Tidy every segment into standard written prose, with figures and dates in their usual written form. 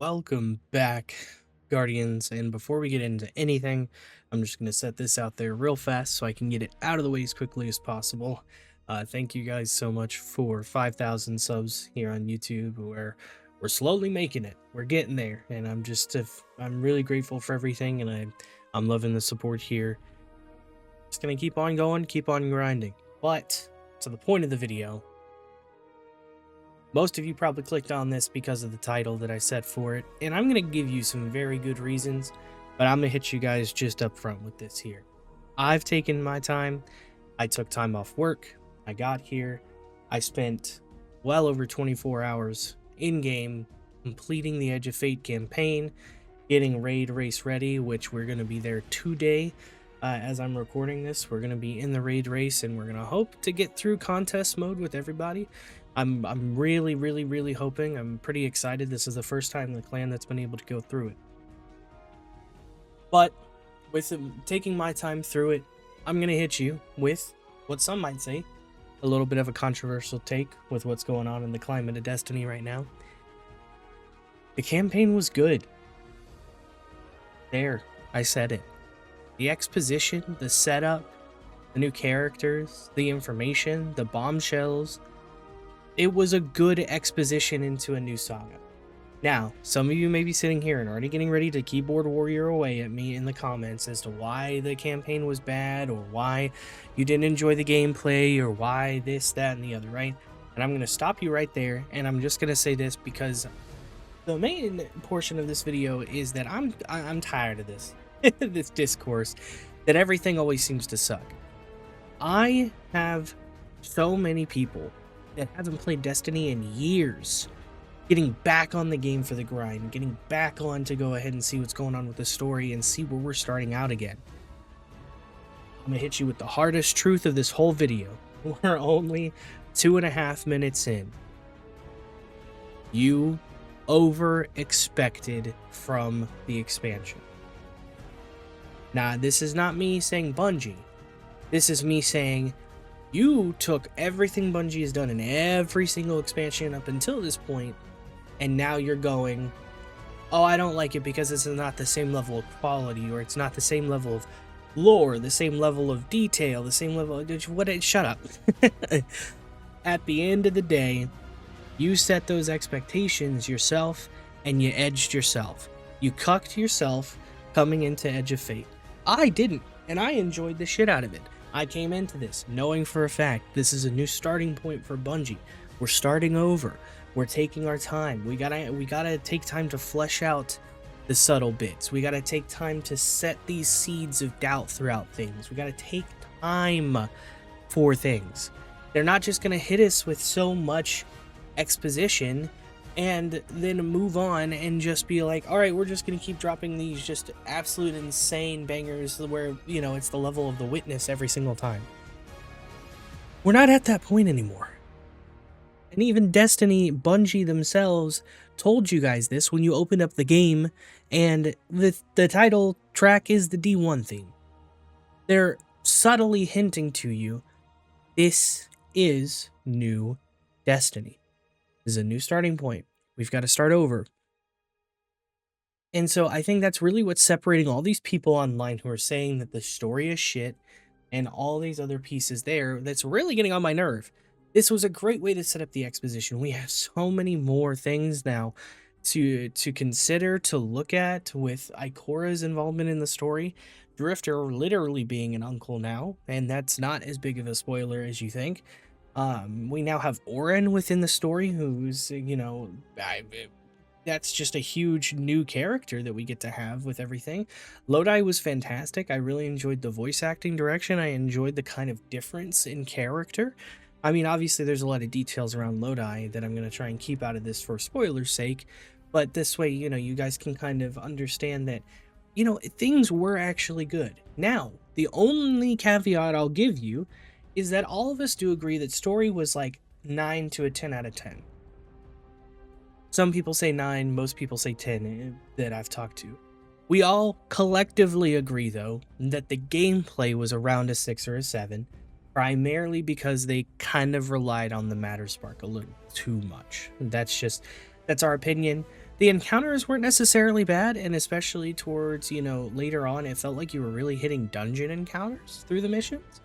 Welcome back, Guardians. And before we get into anything, I'm just going to set this out there real fast so I can get it out of the way as quickly as possible. Thank you guys so much for 5,000 subs here on YouTube, where we're slowly making it. We're getting there, and I'm really grateful for everything, and I'm loving the support here. Just gonna keep on going, keep on grinding. But to the point of the video, most of you probably clicked on this because of the title that I set for it, and I'm going to give you some very good reasons, but I'm going to hit you guys just up front with this here. I've taken my time. I took time off work. I got here. I spent well over 24 hours in-game completing the Edge of Fate campaign, getting Raid Race ready, which we're going to be there today. As I'm recording this, we're going to be in the Raid Race, and we're going to hope to get through contest mode with everybody. I'm really hoping. I'm pretty excited. This is the first time in the clan that's been able to go through it. But with taking my time through it, I'm going to hit you with what some might say a little bit of a controversial take with what's going on in the climate of Destiny right now. The campaign was good. There, I said it. The exposition, the setup, the new characters, the information, the bombshells. It was a good exposition into a new saga. Now, some of you may be sitting here and already getting ready to keyboard warrior away at me in the comments as to why the campaign was bad, or why you didn't enjoy the gameplay, or why this, that, and the other, right? And I'm going to stop you right there, and I'm just going to say this because the main portion of this video is that I'm tired of this, this discourse, that everything always seems to suck. I have so many people that haven't played Destiny in years getting back on the game for the grind, getting back on to go ahead and see what's going on with the story and see where we're starting out again. I'm gonna hit you with the hardest truth of this whole video. We're only 2.5 minutes in. You over expected from the expansion. Now, this is not me saying Bungie. This is me saying you took everything Bungie has done in every single expansion up until this point, and now you're going, oh, I don't like it because it's not the same level of quality, or it's not the same level of lore, the same level of detail, the same level of... Shut up. At the end of the day, you set those expectations yourself, and you edged yourself. You cucked yourself coming into Edge of Fate. I didn't, and I enjoyed the shit out of it. I came into this knowing for a fact this is a new starting point for Bungie. We're starting over. We're taking our time. We gotta take time to flesh out the subtle bits. We gotta take time to set these seeds of doubt throughout things. We gotta take time for things. They're not just gonna hit us with so much exposition and then move on and just be like, all right, we're just going to keep dropping these just absolute insane bangers where, you know, it's the level of The Witness every single time. We're not at that point anymore. And even Destiny, Bungie themselves told you guys this when you opened up the game, and the title track is the D1 theme. They're subtly hinting to you, this is new Destiny. This is a new starting point. We've got to start over. And so I think that's really what's separating all these people online who are saying that the story is shit and all these other pieces there that's really getting on my nerve. This was a great way to set up the exposition. We have so many more things now to consider, to look at, with Ikora's involvement in the story. Drifter literally being an uncle now, and that's not as big of a spoiler as you think. We now have Orin within the story, who's, you know, that's just a huge new character that we get to have with everything. Lodi was fantastic. I really enjoyed the voice acting direction. I enjoyed the kind of difference in character. I mean, obviously there's a lot of details around Lodi that I'm going to try and keep out of this for spoilers' sake, but this way, you know, you guys can kind of understand that, you know, things were actually good. Now, the only caveat I'll give you is that all of us do agree that story was like 9 to a 10 out of 10. Some people say 9, most people say 10 that I've talked to. We all collectively agree, though, that the gameplay was around a 6 or a 7, primarily because they kind of relied on the Matter Spark a little too much. That's our opinion. The encounters weren't necessarily bad, and especially towards, later on, it felt like you were really hitting dungeon encounters through the missions.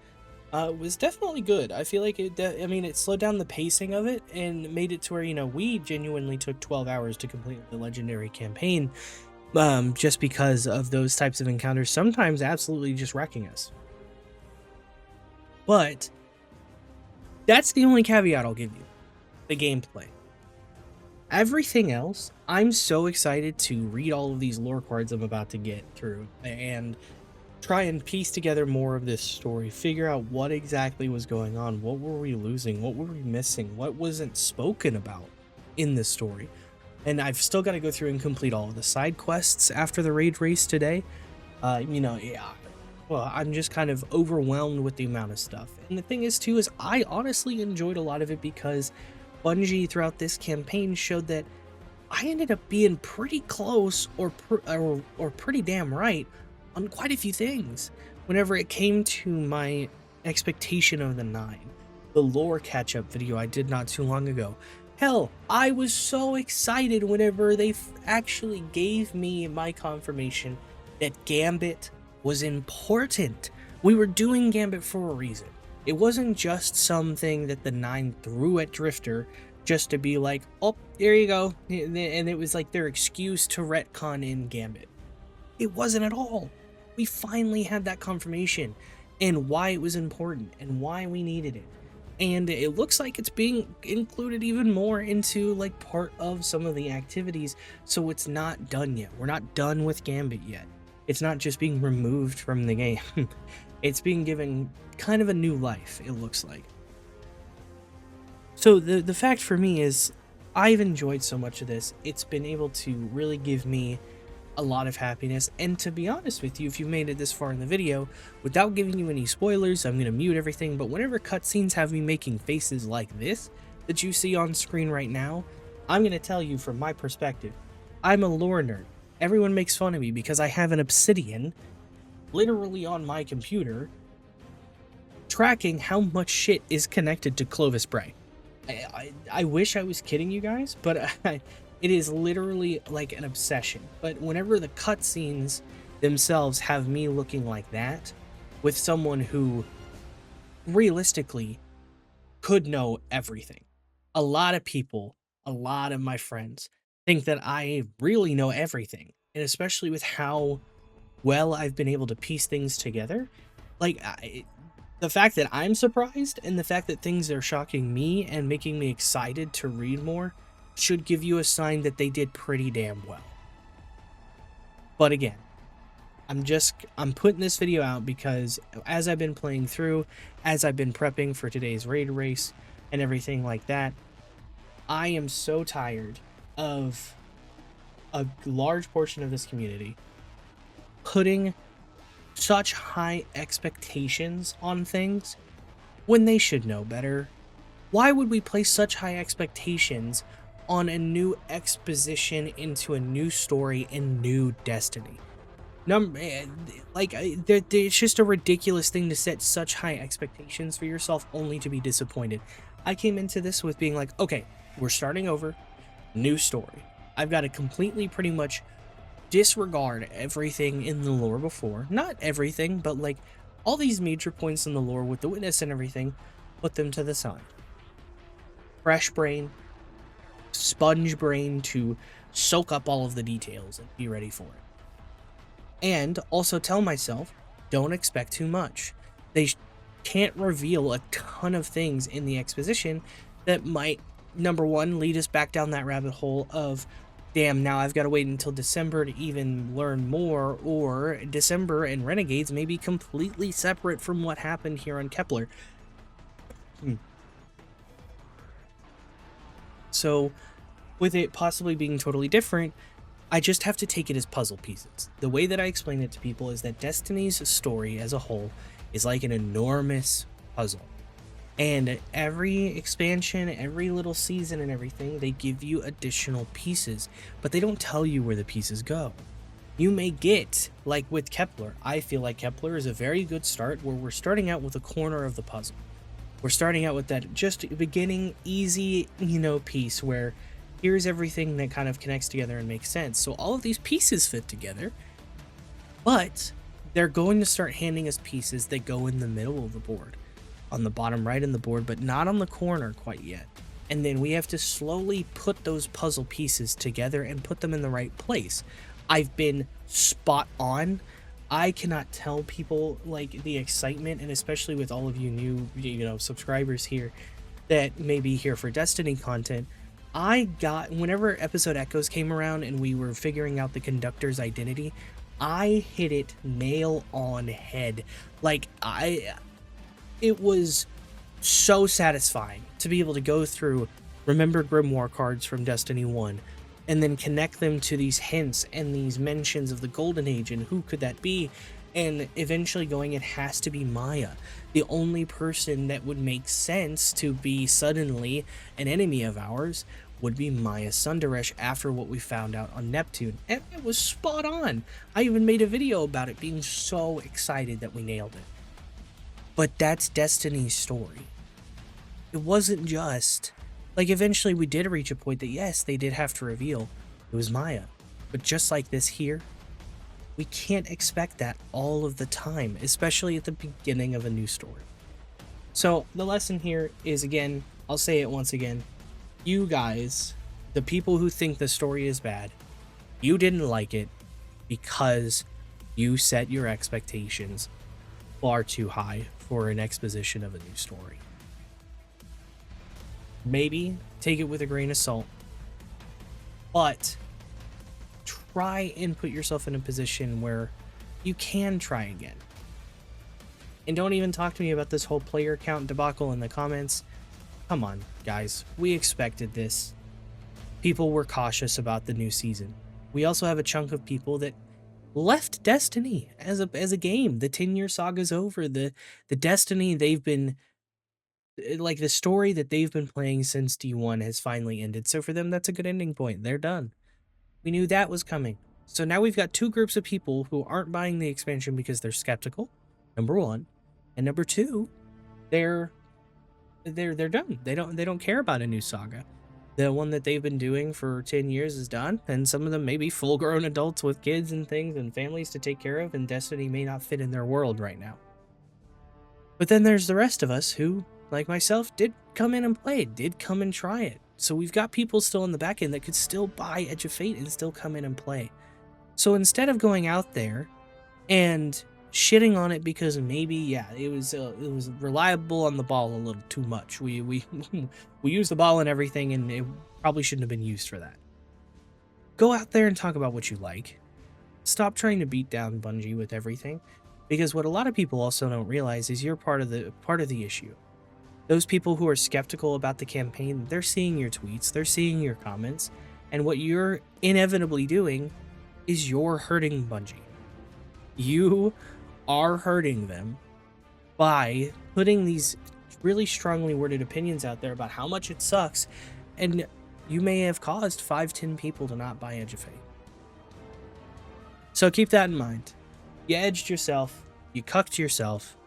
It was definitely good. I feel like it slowed down the pacing of it and made it to where, we genuinely took 12 hours to complete the legendary campaign, just because of those types of encounters, sometimes absolutely just wrecking us. But that's the only caveat I'll give you. The gameplay. Everything else, I'm so excited to read all of these lore cards I'm about to get through and try and piece together more of this story, figure out what exactly was going on, what were we losing, what were we missing, what wasn't spoken about in this story. And I've still got to go through and complete all of the side quests after the raid race today. Well, I'm just kind of overwhelmed with the amount of stuff. And the thing is, too, is I honestly enjoyed a lot of it because Bungie throughout this campaign showed that I ended up being pretty close or pretty damn right on quite a few things whenever it came to my expectation of the 9. The lore catch-up video I did not too long ago. Hell, I was so excited whenever they actually gave me my confirmation that Gambit was important. We were doing Gambit for a reason. It wasn't just something that the 9 threw at Drifter just to be like, oh, there you go. And it was like their excuse to retcon in Gambit. It wasn't at all. We finally had that confirmation and why it was important and why we needed it. And it looks like it's being included even more into like part of some of the activities. So it's not done yet. We're not done with Gambit yet. It's not just being removed from the game. It's being given kind of a new life, it looks like. So the fact for me is I've enjoyed so much of this. It's been able to really give me a lot of happiness. And to be honest with you, if you made it this far in the video, without giving you any spoilers, I'm going to mute everything. But whenever cutscenes have me making faces like this that you see on screen right now, I'm going to tell you from my perspective, I'm a lore nerd. Everyone makes fun of me because I have an obsidian literally on my computer tracking how much shit is connected to Clovis Bray. I wish I was kidding you guys, but it is literally like an obsession. But whenever the cutscenes themselves have me looking like that, with someone who realistically could know everything. A lot of people, a lot of my friends think that I really know everything. And especially with how well I've been able to piece things together. Like, the fact that I'm surprised and the fact that things are shocking me and making me excited to read more should give you a sign that they did pretty damn well. But again, I'm putting this video out because as I've been playing through, as I've been prepping for today's raid race and everything like that, I am so tired of a large portion of this community putting such high expectations on things when they should know better. Why would we place such high expectations on a new exposition into a new story and new Destiny? It's just a ridiculous thing to set such high expectations for yourself only to be disappointed. I came into this with being like, okay, we're starting over, new story. I've got to completely pretty much disregard everything in the lore before. Not everything, but like all these major points in the lore with the witness and everything, put them to the side. Fresh brain, sponge brain to soak up all of the details and be ready for it. And also tell myself, don't expect too much. They can't reveal a ton of things in the exposition that might, number one, lead us back down that rabbit hole of, damn, now I've got to wait until December to even learn more, or December and Renegades may be completely separate from what happened here on Kepler. So, with it possibly being totally different, I just have to take it as puzzle pieces. The way that I explain it to people is that Destiny's story as a whole is like an enormous puzzle. And every expansion, every little season and everything, they give you additional pieces, but they don't tell you where the pieces go. You may get, like with Kepler, I feel like Kepler is a very good start where we're starting out with a corner of the puzzle. We're starting out with that just beginning easy, piece where here's everything that kind of connects together and makes sense. So all of these pieces fit together, but they're going to start handing us pieces that go in the middle of the board, on the bottom right of the board, but not on the corner quite yet. And then we have to slowly put those puzzle pieces together and put them in the right place. I've been spot on. I cannot tell people like the excitement, and especially with all of you new, subscribers here that may be here for Destiny content. I got, whenever episode Echoes came around and we were figuring out the conductor's identity, I hit it nail on head. Like it was so satisfying to be able to go through Remember Grimoire cards from Destiny 1 and then connect them to these hints and these mentions of the Golden Age and who could that be, and eventually going, it has to be Maya. The only person that would make sense to be suddenly an enemy of ours would be Maya Sundaresh after what we found out on Neptune, and it was spot on. I even made a video about it, being so excited that we nailed it. But that's Destiny's story. It wasn't just, like, eventually we did reach a point that yes, they did have to reveal it was Maya. But just like this here, we can't expect that all of the time, especially at the beginning of a new story. So the lesson here is, again, I'll say it once again, you guys, the people who think the story is bad, you didn't like it because you set your expectations far too high for an exposition of a new story. Maybe take it with a grain of salt, but try and put yourself in a position where you can try again. And don't even talk to me about this whole player count debacle in the comments. Come on, guys, we expected this. People were cautious about the new season. We also have a chunk of people that left Destiny as a game. The 10-year saga's over. The Destiny they've been, like, the story that they've been playing since D1 has finally ended. So for them, that's a good ending point. They're done. We knew that was coming. So now we've got two groups of people who aren't buying the expansion because they're skeptical, number one. And number two, they're done. They don't care about a new saga. The one that they've been doing for 10 years is done, and some of them may be full-grown adults with kids and things and families to take care of, and Destiny may not fit in their world right now. But then there's the rest of us who, like myself, did come in and play, did come and try it. So we've got people still in the back end that could still buy Edge of Fate and still come in and play. So instead of going out there and shitting on it because maybe, yeah, it was reliable on the ball a little too much. We used the ball and everything, and it probably shouldn't have been used for that. Go out there and talk about what you like. Stop trying to beat down Bungie with everything, because what a lot of people also don't realize is you're part of the issue. Those people who are skeptical about the campaign, they're seeing your tweets, they're seeing your comments, and what you're inevitably doing is you're hurting Bungie. You are hurting them by putting these really strongly worded opinions out there about how much it sucks, and you may have caused 5-10 people to not buy Edge of Fate. So keep that in mind. You edged yourself, you cucked yourself.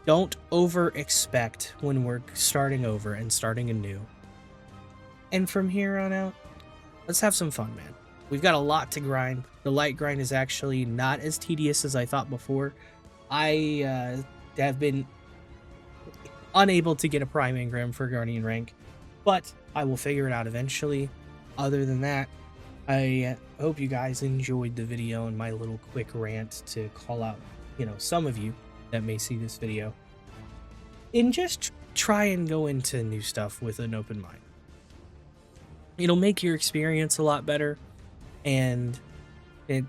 Don't over expect when we're starting over and starting anew. And from here on out, let's have some fun, man. We've got a lot to grind. The light grind is actually not as tedious as I thought before. I have been unable to get a Prime Engram for Guardian rank, but I will figure it out eventually. Other than that, I hope you guys enjoyed the video and my little quick rant to call out, some of you that may see this video. And just try and go into new stuff with an open mind. It'll make your experience a lot better. And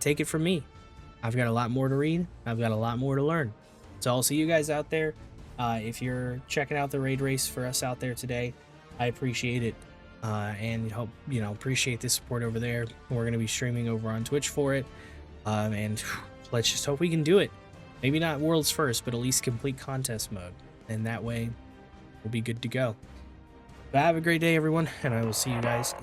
take it from me, I've got a lot more to read. I've got a lot more to learn. So I'll see you guys out there. If you're checking out the raid race for us out there today, I appreciate it. And hope, appreciate the support over there. We're going to be streaming over on Twitch for it. And let's just hope we can do it. Maybe not world's first, but at least complete contest mode. And that way we'll be good to go. But have a great day, everyone. And I will see you guys in